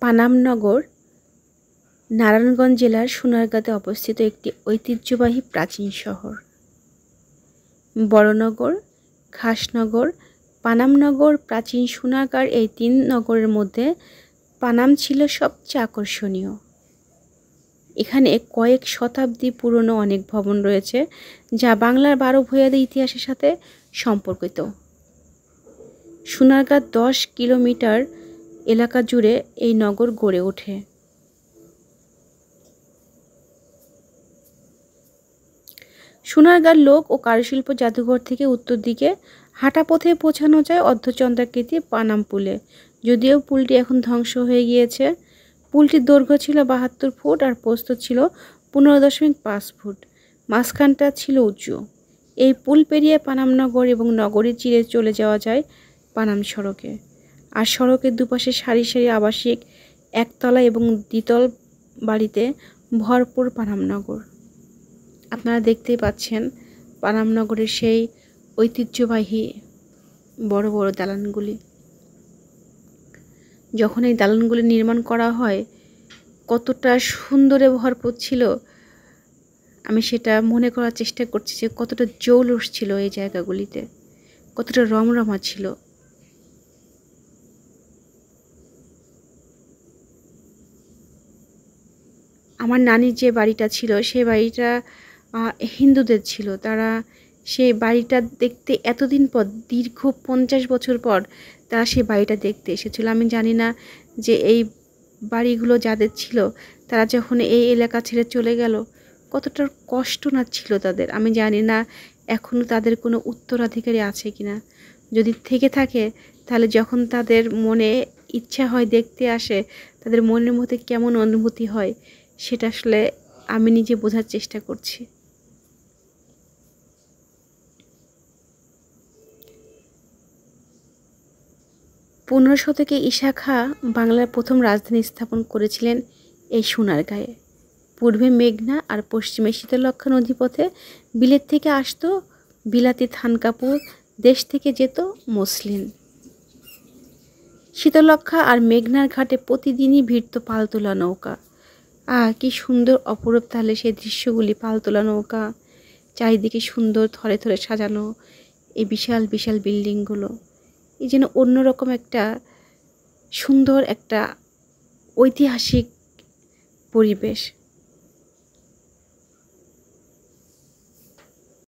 পানামনগর নারায়ণগঞ্জ জেলার সোনারগাঁতে অবস্থিত একটি ঐতিহ্যবাহী প্রাচীন শহর। বড়নগর, খাসনগর, পানামনগর, প্রাচীন সোনারগাঁর এই তিন নগরের মধ্যে পানাম ছিল সবচেয়ে আকর্ষণীয়। এখানে কয়েক শতাব্দী পুরনো অনেক ভবন রয়েছে, যা বাংলার 12 ভূঁইয়াদের ইতিহাসের সাথে সম্পর্কিত। সোনারগাঁ 10 কিলোমিটার এলাকা জুড়ে এই নগর গড়ে ওঠে। সোনারগাঁর লোক ও কারুশিল্প জাদুঘর থেকে উত্তর দিকে হাঁটা পথে পৌঁছানো যায় অর্ধচন্দ্রাকৃতি পানাম পুলে। যদিও পুলটি এখন ধ্বংস হয়ে গিয়েছে। পুলটির দৈর্ঘ্য ছিল 72 ফুট আর প্রস্থ ছিল 15.5 ফুট। মাঝখানটা ছিল উঁচু। এই পুল পেরিয়ে পানামনগর এবং নগরীর চিরে চলে যাওয়া যায় পানাম সড়কে। আর সড়কের দুপাশে সারি সারি আবাসিক একতলা এবং দ্বিতল বাড়িতে ভরপুর পানামনগর। আপনারা দেখতেই পাচ্ছেন পানামনগরের সেই ঐতিহ্যবাহী বড় বড় দালানগুলি। যখন এই দালানগুলি নির্মাণ করা হয় কতটা সুন্দরে ভরপুর ছিল, আমি সেটা মনে করার চেষ্টা করছি যে কতটা জৌলুস ছিল এই জায়গাগুলিতে, কতটা রমরমা ছিল। আমার নানির যে বাড়িটা ছিল সেই বাড়িটা হিন্দুদের ছিল। তারা সেই বাড়িটা দেখতে এতদিন পর, দীর্ঘ 50 বছর পর তারা সেই বাড়িটা দেখতে এসেছিল। আমি জানি না যে এই বাড়িগুলো যাদের ছিল তারা যখন এই এলাকা ছেড়ে চলে গেল কতটা কষ্ট না ছিল তাদের। আমি জানি না এখনও তাদের কোনো উত্তরাধিকারী আছে কিনা। যদি থেকে থাকে তাহলে যখন তাদের মনে ইচ্ছা হয় দেখতে আসে, তাদের মনের মধ্যে কেমন অনুভূতি হয় সেটা আসলে আমি নিজে বোঝার চেষ্টা করছি। 15 শতকে ঈশা খাঁ বাংলার প্রথম রাজধানী স্থাপন করেছিলেন এই সোনারগাঁয়ে। পূর্বে মেঘনা আর পশ্চিমে শীতলক্ষ্যা নদীপথে বিলেত থেকে আসতো বিলাতি থান কাপড়, দেশ থেকে যেত মসলিন। শীতলক্ষ্যা আর মেঘনার ঘাটে প্রতিদিনই ভিড়ত পালতোলা নৌকা। কি সুন্দর অপরূপ তাহলে সেই দৃশ্যগুলি। পালতোলা নৌকা, চারিদিকে সুন্দর থরে থরে সাজানো এই বিশাল বিশাল বিল্ডিংগুলো, এই যেন অন্যরকম একটা সুন্দর একটা ঐতিহাসিক পরিবেশ।